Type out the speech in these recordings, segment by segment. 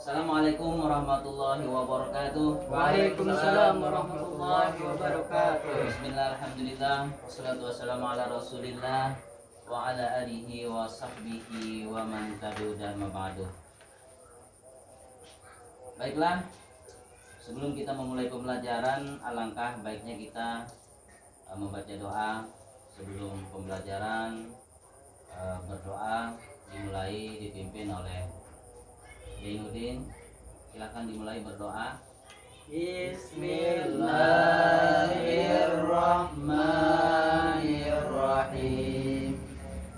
Assalamualaikum warahmatullahi wabarakatuh. Waalaikumsalam warahmatullahi wabarakatuh. Bismillah, alhamdulillah, wassalatu wassalamu ala rasulillah wa ala alihi wa sahbihi wa man tabi'u dan mabadu. Baiklah, sebelum kita memulai pembelajaran, alangkah baiknya kita membaca doa sebelum pembelajaran. Berdoa dimulai dipimpin oleh Zainuddin. Silahkan dimulai berdoa. Bismillahirrahmanirrahim.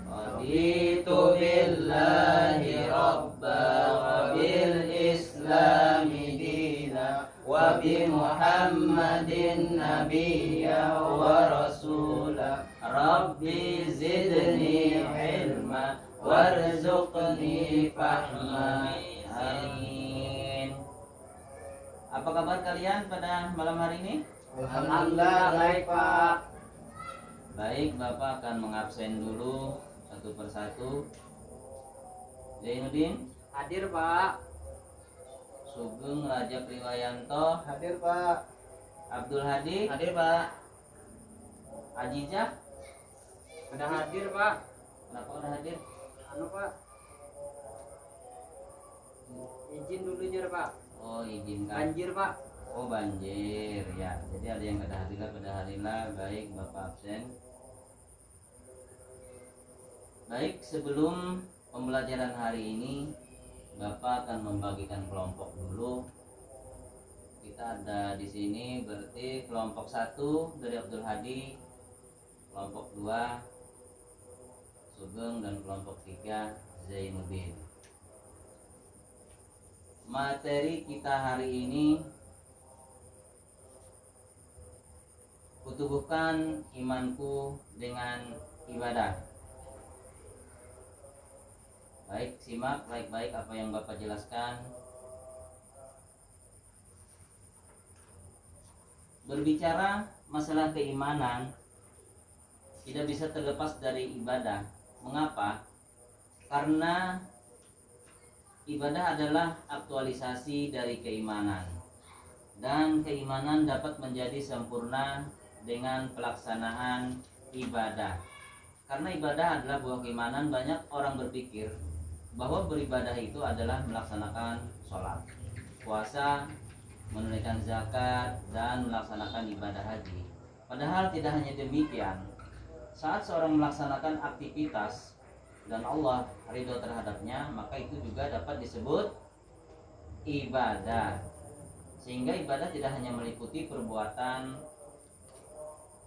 Raditu billahi rabba wa bil islami dina wa bi muhammadin nabiyya wa rasula. Rabbi zidni ilma warzuqni fahma. Amin. Apa kabar kalian pada malam hari ini? Alhamdulillah baik Pak. Baik, Bapak akan mengabsen dulu satu persatu. Zainuddin, Hadir Pak. Sugeng Raja Priwayanto, Hadir Pak. Abdul Hadi, Hadir Pak. Ajijah. Udah hadir Pak. Kenapa udah hadir? Anu Pak. Izin dulu jar Pak. Oh, izinkan. Banjir Pak. Oh, banjir ya. Jadi ada yang kada hadilah. Baik, Bapak absen. Baik, sebelum pembelajaran hari ini Bapak akan membagikan kelompok dulu. Kita ada di sini berarti kelompok 1 dari Abdul Hadi, kelompok 2 Sugeng, dan kelompok 3 Zainuddin. Materi kita hari ini kutubuhkan imanku dengan ibadah. Baik, simak baik-baik apa yang Bapak jelaskan. Berbicara masalah keimanan tidak bisa terlepas dari ibadah. Mengapa? Karena ibadah adalah aktualisasi dari keimanan, dan keimanan dapat menjadi sempurna dengan pelaksanaan ibadah. Karena ibadah adalah buah keimanan, banyak orang berpikir bahwa beribadah itu adalah melaksanakan sholat, puasa, menunaikan zakat, dan melaksanakan ibadah haji. Padahal tidak hanya demikian. Saat seorang melaksanakan aktivitas dan Allah ridho terhadapnya, maka itu juga dapat disebut ibadah. Sehingga ibadah tidak hanya meliputi perbuatan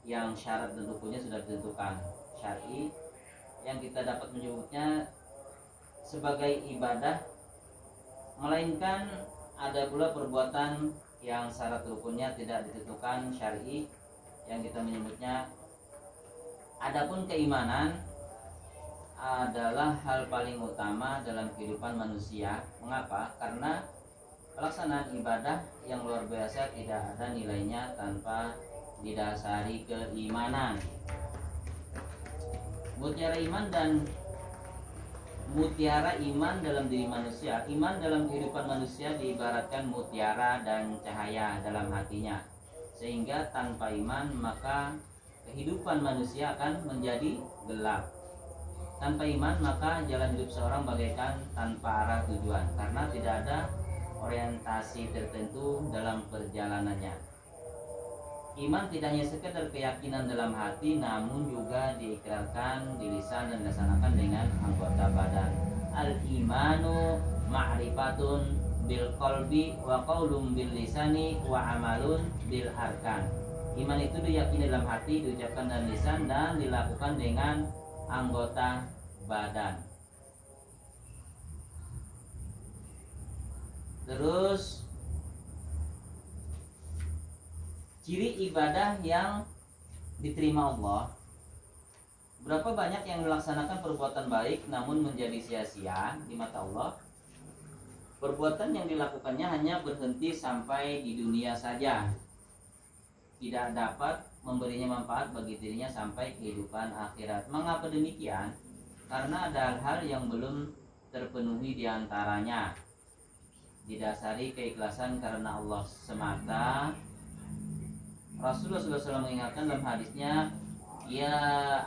yang syarat dan rukunnya sudah ditentukan syar'i, yang kita dapat menyebutnya sebagai ibadah, melainkan ada pula perbuatan yang syarat rukunnya tidak ditentukan syar'i, yang kita menyebutnya. Adapun keimanan adalah hal paling utama dalam kehidupan manusia. Mengapa? Karena pelaksanaan ibadah yang luar biasa tidak ada nilainya tanpa didasari keimanan. Mutiara iman dalam diri manusia. Iman dalam kehidupan manusia diibaratkan mutiara dan cahaya dalam hatinya. Sehingga tanpa iman maka kehidupan manusia akan menjadi gelap. Tanpa iman maka jalan hidup seorang bagaikan tanpa arah tujuan, karena tidak ada orientasi tertentu dalam perjalanannya. Iman tidak hanya sekedar keyakinan dalam hati, namun juga diikrarkan di lisan dan dilaksanakan dengan anggota badan. Al-imanu ma'rifatun bil qalbi wa qaulun bil lisani wa amalun bil arkan. Iman itu diyakini dalam hati, diucapkan dengan lisan, dan dilakukan dengan anggota badan. Terus ciri ibadah yang diterima Allah. Berapa banyak yang melaksanakan perbuatan baik namun menjadi sia-sia di mata Allah? Perbuatan yang dilakukannya hanya berhenti sampai di dunia saja, tidak dapat memberinya manfaat bagi dirinya sampai kehidupan akhirat. Mengapa demikian? Karena ada hal-hal yang belum terpenuhi diantaranya. didasari keikhlasan karena Allah semata. Rasulullah SAW mengingatkan dalam hadisnya, ya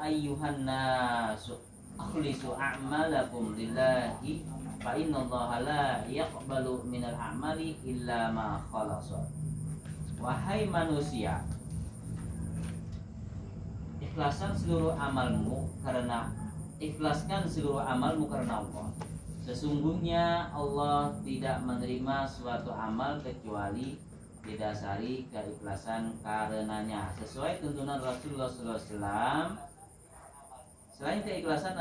ayyuhan nasu akhlisu a'malakum lillahi fa innallaha la yaqbalu minal a'mali illa ma khalasa. Wahai manusia, ikhlaskan seluruh amalmu karena Allah. Sesungguhnya Allah tidak menerima suatu amal kecuali didasari keikhlasan karenanya, sesuai tuntunan Rasulullah SAW. Selain keikhlasan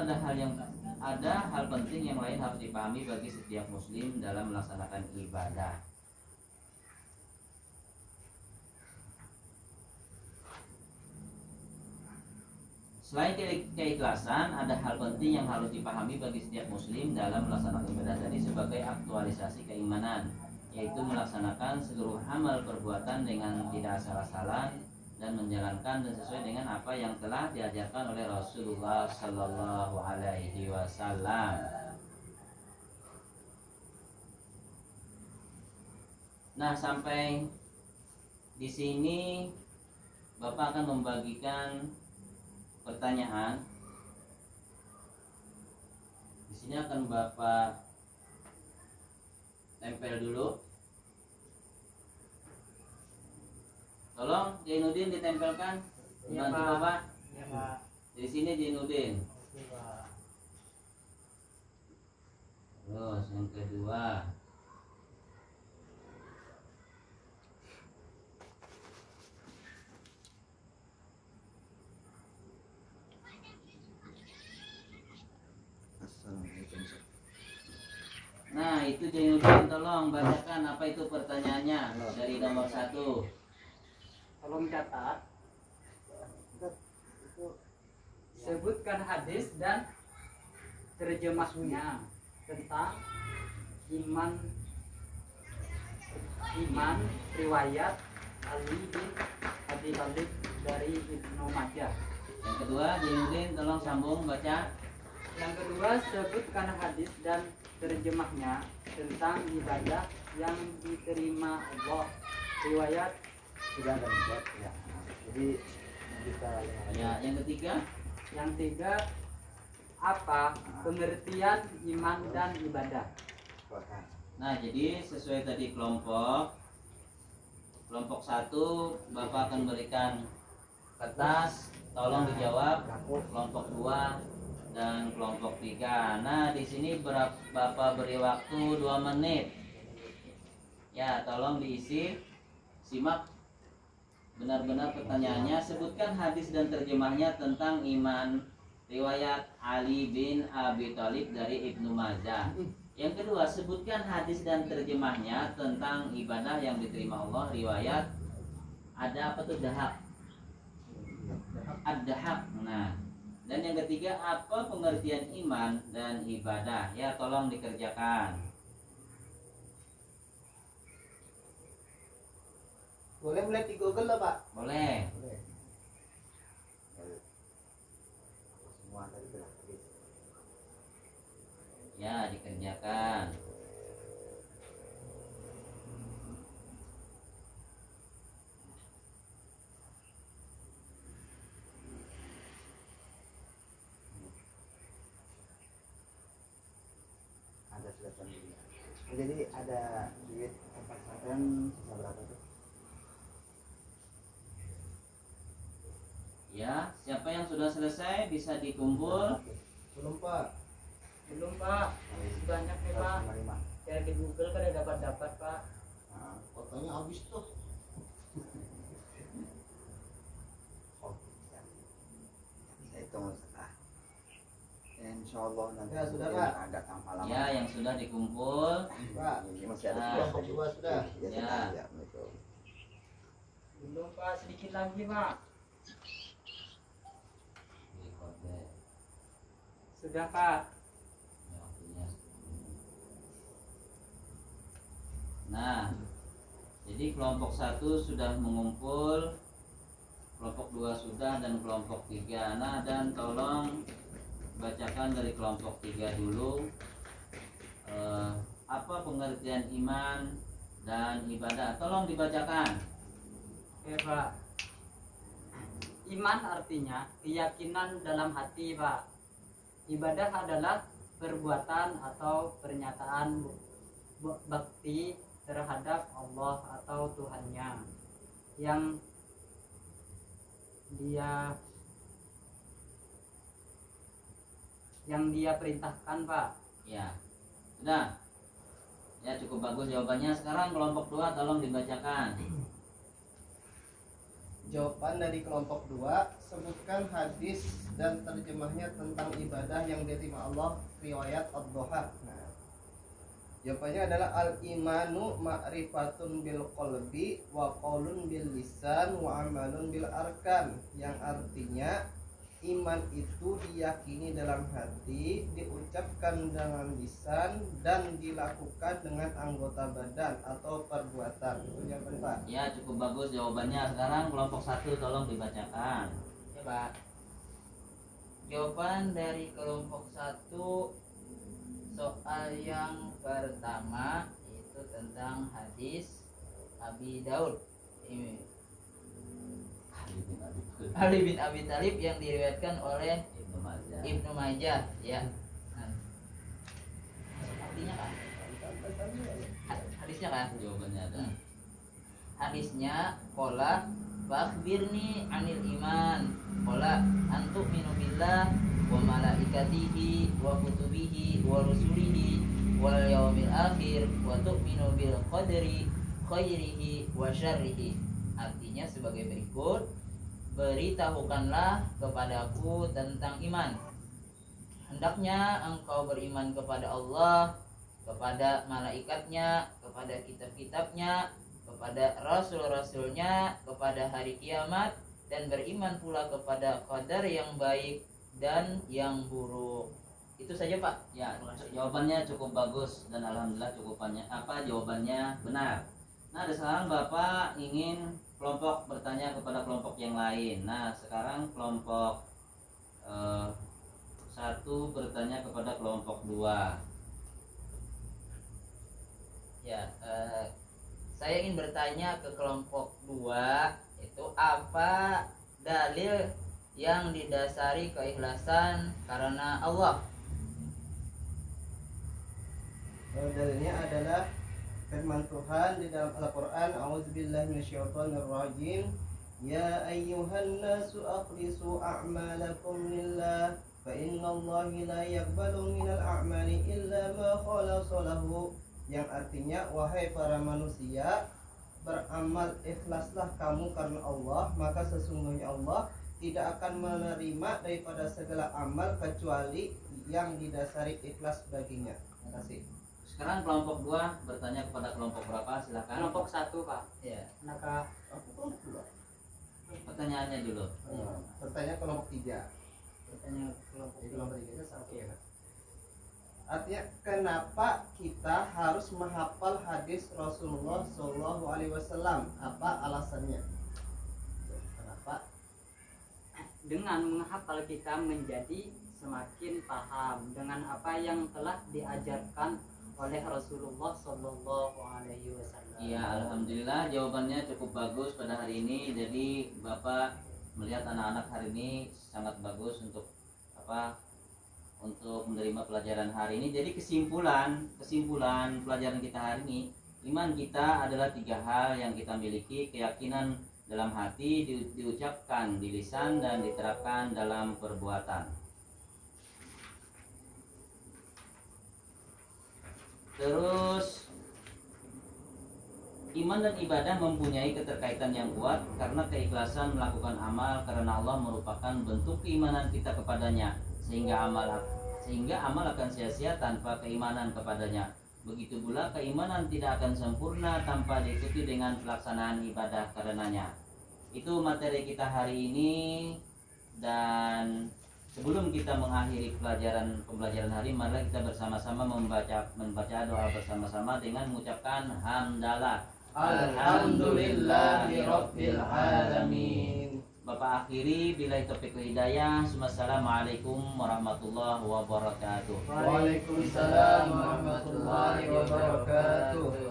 ada hal penting yang lain harus dipahami bagi setiap muslim dalam melaksanakan ibadah. Selain keikhlasan, ada hal penting yang harus dipahami bagi setiap muslim dalam melaksanakan ibadah tadi sebagai aktualisasi keimanan, yaitu melaksanakan seluruh amal perbuatan dengan tidak asal-asalan dan menjalankan dan sesuai dengan apa yang telah diajarkan oleh Rasulullah Sallallahu Alaihi Wasallam. Nah, sampai di sini Bapak akan membagikan pertanyaan. Di sini akan Bapak tempel dulu. Tolong Jainuddin ditempelkan. Iya, Bantu Pak. Bapak. Ya, Pak. Di sini Jainuddin. Oke, Pak. Terus yang kedua. Nah, itu Jainuddin, tolong bacakan apa itu pertanyaannya dari nomor 1. Tolong catat. Sebutkan hadis dan terjemahnya tentang iman riwayat Ali bin Abi Thalib dari Ibnu Majah. Yang kedua, Jainuddin, tolong sambung baca. Yang kedua, sebutkan hadis dan terjemahnya tentang ibadah yang diterima Allah. Riwayat Tiga dan empat ya. Jadi kita Ya, yang ketiga. yang tiga, apa pengertian iman dan ibadah? Nah, jadi sesuai tadi kelompok 1 Bapak akan berikan kertas, tolong dijawab. Kelompok 2 dan kelompok 3. Nah, di sini Bapak beri waktu 2 menit. Ya, tolong diisi. Simak benar-benar pertanyaannya. Sebutkan hadis dan terjemahnya tentang iman riwayat Ali bin Abi Thalib dari Ibnu Majah. Yang kedua, sebutkan hadis dan terjemahnya tentang ibadah yang diterima Allah, riwayat ada apa tuh dahak? Ad-dahak. Nah, dan yang ketiga, apa pengertian iman dan ibadah? Ya, tolong dikerjakan. boleh mulai di Google lah Pak. Boleh. Semua tadi bilang tadi. Ya, dikerjakan. Ada sudah sendiri. Jadi ada duit tempat pesantren sisa berapa tuh? Ya, siapa yang sudah selesai bisa dikumpul. Belum Pak. Belum, Pak. Masih banyak nih, Pak. 155. Cari di Google kan ada dapat, Pak. Nah, fotonya habis tuh. Oh, ya. Saya hitung Insya Allah nanti Ya, sudah, Pak. agak lama. Ya, yang sudah dikumpul. Pak, Ini masih ada Nah, sebelas dua sudah. Ya, Ya. ya, betul. Belum, Pak. Sedikit lagi, Pak. Sudah, Pak. Nah, jadi kelompok 1 sudah mengumpul, kelompok 2 sudah, dan kelompok 3. Nah, dan tolong bacakan dari kelompok 3 dulu. apa pengertian iman dan ibadah? Tolong dibacakan. Oke Pak. Iman artinya keyakinan dalam hati Pak. Ibadah adalah perbuatan atau pernyataan bakti terhadap Allah atau Tuhannya yang dia perintahkan Pak. Ya, sudah. Ya, cukup bagus jawabannya. Sekarang kelompok 2 tolong dibacakan. Jawaban dari kelompok 2, sebutkan hadis dan terjemahnya tentang ibadah yang diterima Allah, riwayat Ad-Duha. Nah, jawabannya adalah al-imanu ma'rifatun bil qalbi wa qaulun bil lisan wa amalun bil arkan, yang artinya iman itu diyakini dalam hati, diucapkan dengan lisan, dan dilakukan dengan anggota badan atau perbuatan. Itu jawaban Pak. Ya, cukup bagus jawabannya. Sekarang kelompok 1 tolong dibacakan. Ya Pak. Jawaban dari kelompok 1 soal yang pertama itu tentang hadis Abi Daud. Ini Ali bin Abi Thalib yang diriwayatkan oleh Ibnu Majah, ya. Nah, artinya kan? Hadisnya kan? Jawabannya ada. Hadisnya qala fakhbirni anil iman. Qala antu'minu billah wa malaikatihi wa kutubihi wa rusulihi wal yaumil akhir wa tu'minu bil qadri khairihi wa syarrihi. Artinya sebagai berikut: beritahukanlah kepadaku tentang iman. Hendaknya engkau beriman kepada Allah, kepada malaikatnya, kepada kitab-kitabnya, kepada rasul-rasulnya, kepada hari kiamat, dan beriman pula kepada qadar yang baik dan yang buruk. Itu saja Pak. Ya, jawabannya cukup bagus dan alhamdulillah jawabannya benar. Nah, sekarang Bapak ingin kelompok bertanya kepada kelompok yang lain. Nah, sekarang kelompok 1 bertanya kepada kelompok 2. Ya, saya ingin bertanya ke kelompok 2, itu apa dalil yang didasari keikhlasan karena Allah? Dalilnya adalah firman Tuhan di dalam Al-Quran, a'udzubillahi minasyaitonirrajim, ya ayyuhan nasu akhlisu a'malakum lillah fa innallahi la yaqbalu minal a'mali illa ma khalasa lahu, yang artinya wahai para manusia, beramal ikhlaslah kamu karena Allah, maka sesungguhnya Allah tidak akan menerima daripada segala amal kecuali yang didasari ikhlas baginya. Terima kasih. Sekarang kelompok 2 bertanya kepada kelompok berapa? Silakan. Kelompok 1 Pak. Ya. Maka Aku kelompok 2. Pertanyaannya dulu. Pertanyaan kelompok 3. bertanya kelompok Jadi kelompok 3 itu Oke Pak. artinya kenapa kita harus menghafal hadis Rasulullah Shallallahu Alaihi Wasallam? Apa alasannya? Kenapa? Dengan menghafal kita menjadi semakin paham dengan apa yang telah diajarkan oleh Rasulullah Shallallahu Alaihi Wasallam. Iya, alhamdulillah jawabannya cukup bagus pada hari ini. Jadi Bapak melihat anak-anak hari ini sangat bagus untuk menerima pelajaran hari ini. Jadi kesimpulan pelajaran kita hari ini, iman kita adalah 3 hal yang kita miliki: keyakinan dalam hati, diucapkan di lisan, dan diterapkan dalam perbuatan. Terus iman dan ibadah mempunyai keterkaitan yang kuat karena keikhlasan melakukan amal karena Allah merupakan bentuk keimanan kita kepadanya, sehingga amal akan sia-sia tanpa keimanan kepadanya. Begitu pula keimanan tidak akan sempurna tanpa diikuti dengan pelaksanaan ibadah karenanya. Itu materi kita hari ini, dan sebelum kita mengakhiri pembelajaran hari, mari kita bersama-sama membaca doa bersama-sama dengan mengucapkan hamdalah. Alhamdulillahirabbil alamin. Bapak akhiri, billahi taufiq wal hidayah. Assalamualaikum warahmatullahi wabarakatuh. Waalaikumsalam warahmatullahi wabarakatuh. wabarakatuh.